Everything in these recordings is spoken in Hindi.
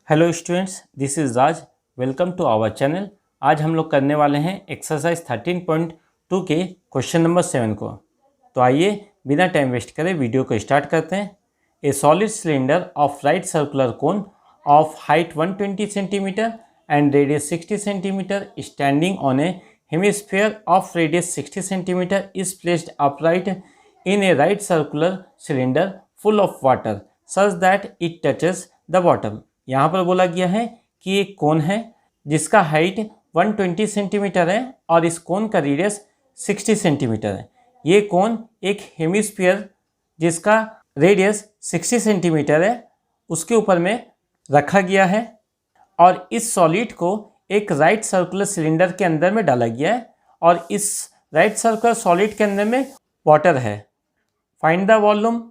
Hello students, this is Raj. Welcome to our channel. आज हम लोग करने वाले हैं एक्सरसाइज 13.2 के क्वेश्चन नंबर 7 को। तो आइए बिना टाइम वेस्ट करे वीडियो को स्टार्ट करते हैं। ए solid cylinder of right circular cone of height 120 centimetre and radius 60 centimetre standing on A hemisphere of radius 60 centimetre is placed upright in A right circular cylinder full of water such that it touches the bottom. यहाँ पर बोला गया है कि एक कोन है जिसका हाइट 120 सेंटीमीटर है और इस कोन का रेडियस 60 सेंटीमीटर है। ये कोन एक हेमिस्फीयर जिसका रेडियस 60 सेंटीमीटर है उसके ऊपर में रखा गया है और इस सॉलिड को एक राइट सर्कुलर सिलेंडर के अंदर में डाला गया है और इस राइट सर्कुलर सॉलिड के अंदर में वाटर है। Find the volume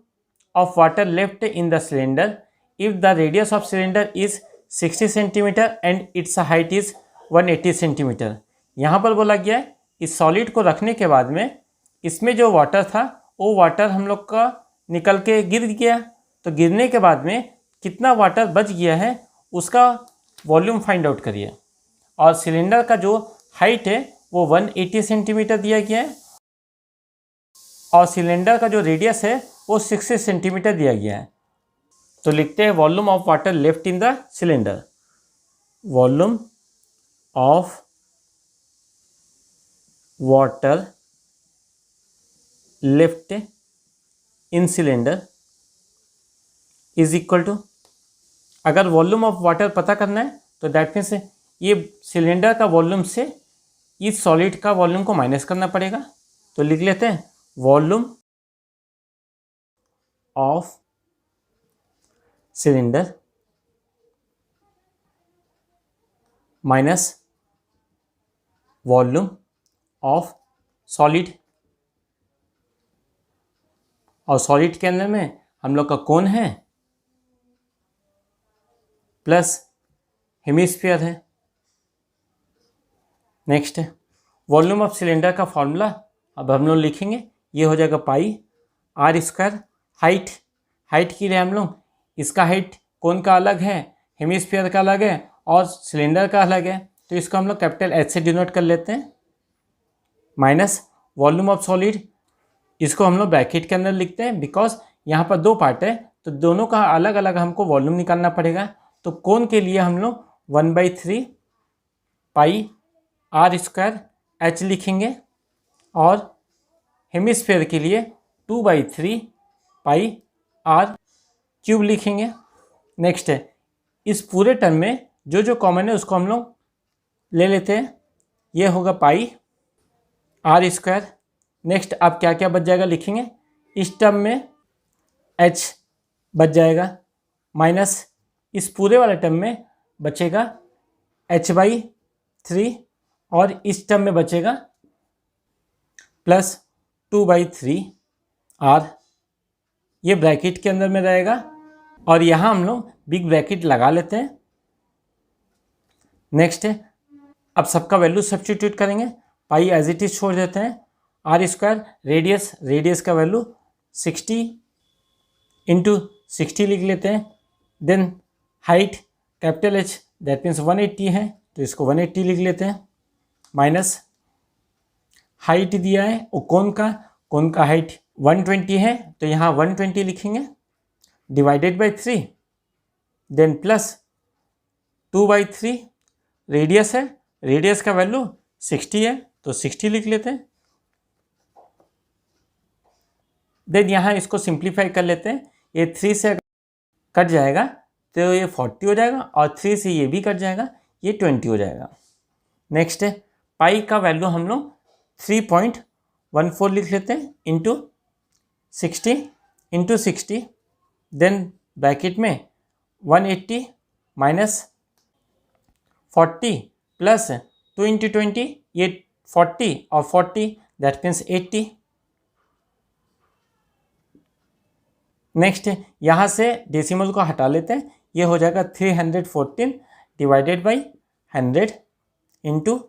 of water left in the cylinder if the radius of cylinder is 60 cm and its height is 180 cm। यहाँ पर बोला गया है इस सॉलिड को रखने के बाद में इसमें जो वाटर था वो वाटर हम लोग का निकल के गिर गया। तो गिरने के बाद में कितना वाटर बच गया है उसका वॉल्यूम फाइंड आउट करिए। और सिलेंडर का जो हाइट है वो 180 सेंटीमीटर दिया गया है और सिलेंडर का जो रेडियस है वो 60 सेंटीमीटर दिया गया है। तो लिखते हैं volume of water left in the cylinder. Volume of water left in cylinder is equal to, अगर वॉल्यूम ऑफ वाटर पता करना है तो दैट मीन्स ये सिलेंडर का वॉल्यूम से इस सॉलिड का वॉल्यूम को माइनस करना पड़ेगा। तो लिख लेते हैं volume of cylinder minus volume of solid. और सॉलिड के अंदर में हम लोग का कोन है प्लस हेमिस्फीयर है। नेक्स्ट है वॉल्यूम ऑफ सिलेंडर का फॉर्मूला अब हम लोग लिखेंगे, ये हो जाएगा पाई आर स्क्वायर। हाइट के लिए हम लोग इसका हाइट कोन का अलग है, हेमिस्फीयर का अलग है और सिलेंडर का अलग है, तो इसको हम लोग कैपिटल एच से डिनोट कर लेते हैं। माइनस वॉल्यूम ऑफ सॉलिड, इसको हम लोग ब्रैकेट के अंदर लिखते हैं बिकॉज यहाँ पर दो पार्ट है तो दोनों का अलग अलग हमको वॉल्यूम निकालना पड़ेगा। तो कोन के लिए हम लोग 1/3 पाई आर स्क्वायर एच लिखेंगे और हेमिस्फीयर के लिए 2/3 पाई आर क्यूब लिखेंगे। नेक्स्ट है इस पूरे टर्म में जो जो कॉमन है उसको हम लोग ले लेते हैं, ये होगा पाई आर स्क्वायर। नेक्स्ट अब क्या क्या बच जाएगा लिखेंगे, इस टर्म में एच बच जाएगा माइनस इस पूरे वाले टर्म में बचेगा h/3 और इस टर्म में बचेगा प्लस 2/3 आर, ये ब्रैकेट के अंदर में रहेगा और यहाँ हम लोग बिग ब्रैकेट लगा लेते हैं। नेक्स्ट है अब सबका वैल्यू सब्स्टिट्यूट करेंगे, पाई एज इट इज छोड़ देते हैं, आर स्क्वायर रेडियस का वैल्यू 60 × 60 लिख लेते हैं। Then height capital H that means 180 है तो इसको 180 लिख लेते हैं माइनस हाइट दिया है वो कोन का हाइट 120 है तो यहाँ 120 लिखेंगे divided by 3 then plus 2/3 radius है, रेडियस का वैल्यू 60 है तो 60 लिख लेते हैं। देन यहाँ इसको सिंप्लीफाई कर लेते हैं, ये 3 से कट जाएगा तो ये 40 हो जाएगा और 3 से ये भी कट जाएगा, ये 20 हो जाएगा। नेक्स्ट है पाई का वैल्यू हम लोग 3.14 लिख लेते हैं इंटू 60 देन ब्रैकेट में 180 माइनस 40 प्लस 2 × 20 ये 40 और 40 दैट मीन्स 80। नेक्स्ट यहाँ से डेसिमल को हटा लेते हैं, ये हो जाएगा 314 डिवाइडेड बाई 100 इंटू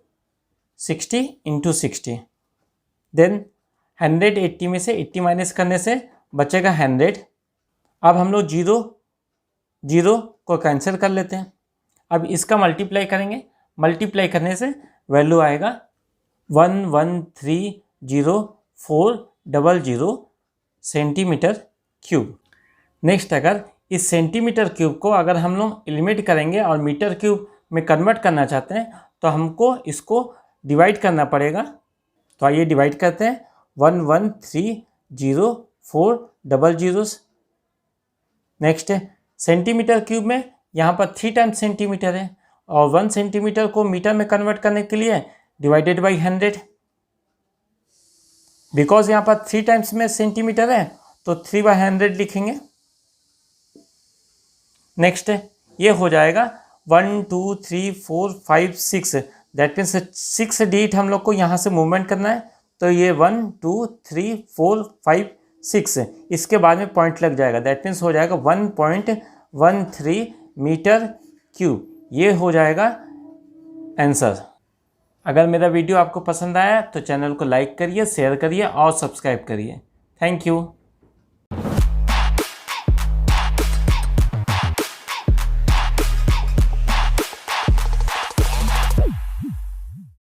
60 × 60। देन 180 में से 80 माइनस करने से बचेगा 100। अब हम लोग जीरो को कैंसिल कर लेते हैं, अब इसका मल्टीप्लाई करेंगे, मल्टीप्लाई करने से वैल्यू आएगा 1130400 सेंटीमीटर क्यूब। नेक्स्ट, अगर इस सेंटीमीटर क्यूब को अगर हम लोग एलिमिनेट करेंगे और मीटर क्यूब में कन्वर्ट करना चाहते हैं तो हमको इसको डिवाइड करना पड़ेगा। तो आइए डिवाइड करते हैं, 1130400। नेक्स्ट है सेंटीमीटर क्यूब में यहाँ पर 3 टाइम्स सेंटीमीटर है और 1 सेंटीमीटर को मीटर में कन्वर्ट करने के लिए डिवाइडेड बाई 100। बिकॉज यहाँ पर 3 टाइम्स में सेंटीमीटर है तो 3/100 लिखेंगे। नेक्स्ट ये हो जाएगा 1 2 3 4 5 6, दैट मीन्स 6 डिजिट हम लोग को यहाँ से मूवमेंट करना है। तो ये 1 2 3 4 5 6, इसके बाद में पॉइंट लग जाएगा, दैट मीन्स हो जाएगा 1.13 मीटर क्यूब। ये हो जाएगा आंसर। अगर मेरा वीडियो आपको पसंद आया तो चैनल को लाइक करिए, शेयर करिए और सब्सक्राइब करिए। Thank you.